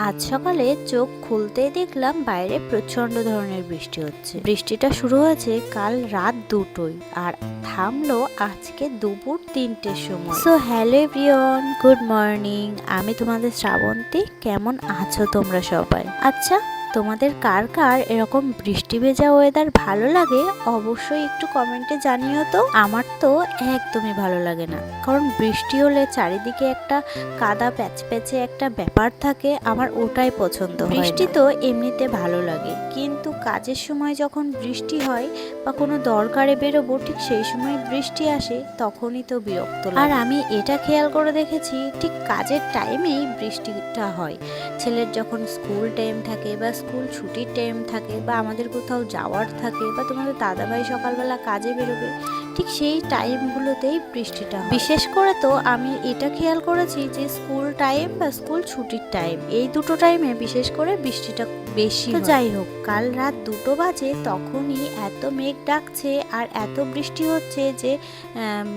আজ সকালে চোখ খুলতেই দেখলাম বাইরে প্রচন্ড ধরনের বৃষ্টি হচ্ছে। বৃষ্টিটা শুরু হয়েছে কাল রাত 2টোয় আর থামলো আজকে দুপুর 3টের সময়। So hello everyone, good morning. আমি তোমাদের শ্রাবন্তী। কেমন আছো তোমরা সবাই? আচ্ছা, তোমাদের কার কার এরকম বৃষ্টি ভেজা ওয়েদার ভালো লাগে অবশ্যই একটু কমেন্টে জানিও তো। আমার তো একদমই ভালো লাগে না, কারণ বৃষ্টি হলে চারিদিকে একটা কাদা প্যাচপ্যাচে একটা ব্যাপার থাকে, আমার ওটাই পছন্দ হয়। বৃষ্টি তো এমনিতে ভালো লাগে, কিন্তু কাজের সময় যখন বৃষ্টি হয় বা কোনো দরকারে বেরোবো ঠিক সেই সময় বৃষ্টি আসে, তখনই তো বিরক্ত লাগে। আর আমি এটা খেয়াল করে দেখেছি, ঠিক কাজের টাইমেই বৃষ্টিটা হয়। ছেলের যখন স্কুল টাইম থাকে বা স্কুল ছুটির টাইম থাকে বা আমাদের কোথাও যাওয়ার থাকে বা তোমাদের দাদাভাই সকালবেলা কাজে বেরোবে, ঠিক সেই টাইমগুলোতেই বৃষ্টিটা হয়। বিশেষ করে তো আমি এটা খেয়াল করেছি যে স্কুল টাইম বা স্কুল ছুটির টাইম, এই দুটো টাইমে বিশেষ করে বৃষ্টিটা বেশি। তো যাই হোক, কাল রাত 2টো বাজে তখনই এত মেঘ ডাকছে আর এত বৃষ্টি হচ্ছে যে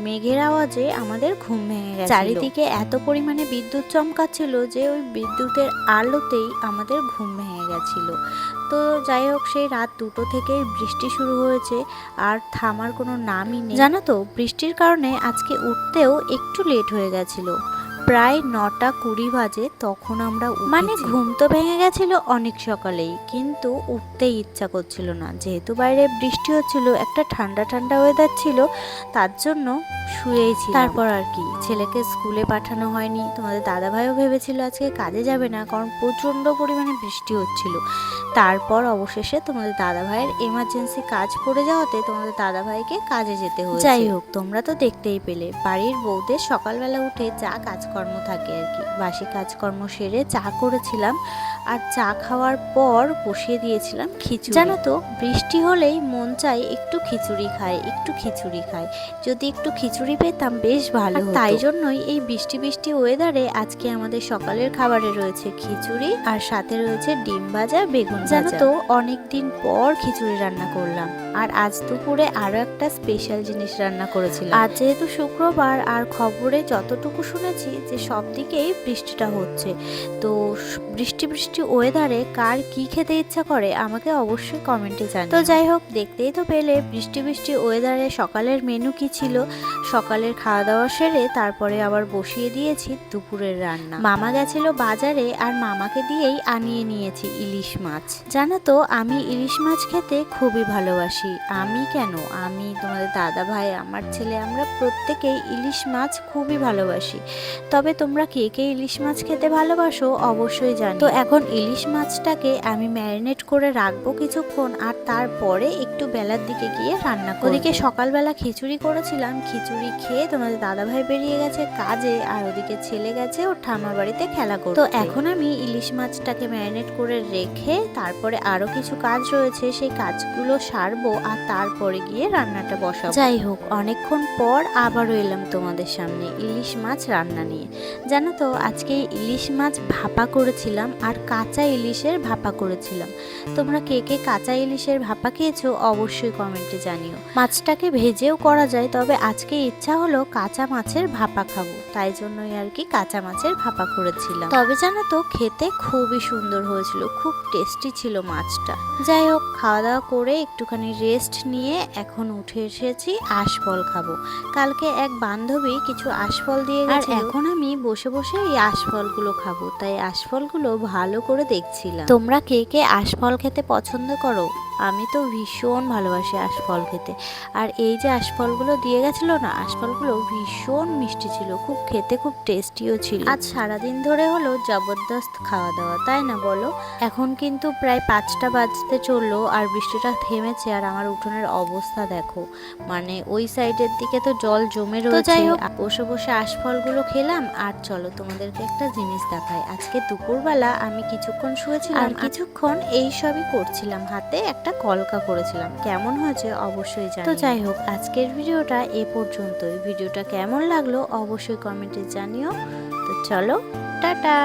মেঘের আওয়াজে আমাদের ঘুম ভেঙে গেছে। চারিদিকে এত পরিমাণে বিদ্যুৎ চমকাচ্ছিল যে ওই বিদ্যুতের আলোতেই আমাদের ঘুম ভেঙে গেছিল। তো যাই হোক, সেই রাত 2টো থেকেই বৃষ্টি শুরু হয়েছে আর থামার কোনো নামই নেই। জানো তো, বৃষ্টির কারণে আজকে উঠতেও একটু লেট হয়ে গেছিল। প্রায় 9টা 20 বাজে তখন আমরা মানে ঘুম তো ভেঙে গেছিল অনেক সকালেই, কিন্তু উঠতেই ইচ্ছা করছিল না, যেহেতু বাইরে বৃষ্টি হচ্ছিল, একটা ঠান্ডা ঠান্ডা ওয়েদার ছিল, তার জন্য শুয়েই ছিল। তারপর আর কি, ছেলেকে স্কুলে পাঠানো হয়নি। তোমাদের দাদাভাইও ভেবেছিল আজকে কাজে যাবে না, কারণ প্রচন্ড পরিমাণে বৃষ্টি হচ্ছিল। তারপর অবশেষে তোমাদের দাদাভাইয়ের এমার্জেন্সি কাজ পড়ে যাওয়াতে তোমাদের দাদাভাইকে কাজে যেতে হয়েছে। যাই হোক, তোমরা তো দেখতেই পেলে বাড়ির বউদের সকালবেলা উঠে যা কাজকর্ম থাকে আর কি, বাসি কাজকর্ম সেরে চা করেছিলাম আর চা খাওয়ার পর বসিয়ে দিয়েছিলাম খিচুড়ি। জানো তো, বৃষ্টি হলেই মন চাই একটু খিচুড়ি খাই, একটু খিচুড়ি খাই। যদি একটু খিচুড়ি পেতাম বেশ ভালো হতো। তাই জন্যই এই বৃষ্টি বৃষ্টি ওয়েদারে আজকে আমাদের সকালের খাবারে রয়েছে খিচুড়ি আর সাথে রয়েছে ডিম ভাজা, বেগুন ভাজা। জানো তো, অনেকদিন পর খিচুড়ি রান্না করলাম আর আজ দুপুরে আরো একটা স্পেশাল জিনিস রান্না করেছিলাম। আজ যেহেতু শুক্রবার আর খবরে যতটুকু শুনেছি যে সব দিকেই বৃষ্টিটা হচ্ছে, তো বৃষ্টি বৃষ্টি ওয়েদারে কার কি খেতে ইচ্ছা করে আমাকে অবশ্যই কমেন্টে জানাও। তো যাই হোক, দেখতেই তো পেলে বৃষ্টি বৃষ্টি ওয়েদারে সকালের মেনু কি ছিল। সকালের খাওয়া দাওয়া সেরে তারপরে আবার বসিয়ে দিয়েছি দুপুরের রান্না। মামা গেছিল বাজারে আর মামাকে দিয়েই আনিয়ে নিয়েছি ইলিশ মাছ। জানো তো, আমি ইলিশ মাছ খেতে খুবই ভালোবাসি। আমি কেন, আমি, তোমাদের দাদা ভাই, আমার ছেলে, আমরা প্রত্যেকেই ইলিশ মাছ খুবই ভালোবাসি। তবে তোমরা কে কে ইলিশ মাছ খেতে ভালোবাসো অবশ্যই জানি। তো এখন ইলিশ মাছটাকে আমি ম্যারিনেট করে রাখবো কিছুক্ষণ, আর তারপরে একটু বেলার দিকে গিয়ে রান্না করব। ওদিকে সকালবেলা খিচুড়ি করেছিলাম, খিচুড়ি খেয়ে তোমাদের দাদাভাই বেরিয়ে গেছে কাজে, আর ওদিকে ছেলে গেছে ওর ঠাম্মার বাড়িতে খেলা করতে। তো এখন আমি ইলিশ মাছটাকে ম্যারিনেট করে রেখে তারপরে আরো কিছু কাজ রয়েছে, সেই কাজগুলো সারবো আর তারপরে গিয়ে রান্নাটা বসাবো। যাই হোক, অনেকক্ষণ পর আবারও এলাম তোমাদের সামনে ইলিশ মাছ রান্না নিয়ে। জানো তো, আজকে ইলিশ মাছ ভাপা করেছিলাম আর কাঁচা ইলিশের ভাপা করেছিলাম। তোমরা কে কে কাঁচা ইলিশের ভাপা খেয়েছো অবশ্যই কমেন্টে জানিও। মাছটাকে ভেজেও করা যায়, তবে আজকে ইচ্ছা হলো কাঁচা মাছের ভাপা খাবো, তাই জন্যই আর কি কাঁচা মাছের ভাপা করেছিলাম। তবে জানো তো, খেতে খুবই সুন্দর হয়েছিল, খুব টেস্টি ছিল মাছটা। যাই হোক, খাওয়া দাওয়া করে একটুখানি রেস্ট নিয়ে এখন উঠে এসেছি আশফল খাবো। কালকে এক বান্ধবী কিছু আশফল দিয়ে গেছে, আর এখন আমি বসে বসে এই আশফলগুলো খাবো, তাই আশফলগুলো ভালো করে দেখছিলাম। তোমরা কে কে আশফল খেতে পছন্দ করো? আমি তো ভীষণ ভালোবাসি আশফল খেতে। আর এই যে আশফলগুলো দিয়ে গেছিল না, আশফলগুলো ভীষণ মিষ্টি ছিল, খুব খেতে খুব টেস্টিও ছিল। আজ সারাদিন ধরে হলো জবরদস্ত খাওয়া দাওয়া, তাই না বলো? এখন কিন্তু প্রায় 5টা বাজতে চললো আর বৃষ্টিটা থেমেছে, আর আমার উঠোনের অবস্থা দেখো, মানে ওই সাইডের দিকে তো জল জমে রয়েছে। যাই হোক, বসে বসে আশফলগুলো খেলাম। আর চলো তোমাদেরকে একটা জিনিস দেখাই। আজকে দুপুরবেলা আমি কিছুক্ষণ শুয়েছিলাম আর কিছুক্ষণ এই সবই করছিলাম, হাতে একটা কলকা করেছিলাম। কেমন হয়েছে অবশ্যই জানিও। তো যাই হোক, আজকের ভিডিওটা এ পর্যন্তই। ভিডিওটা কেমন লাগলো অবশ্যই কমেন্টে জানিও। তো চলো, টাটা।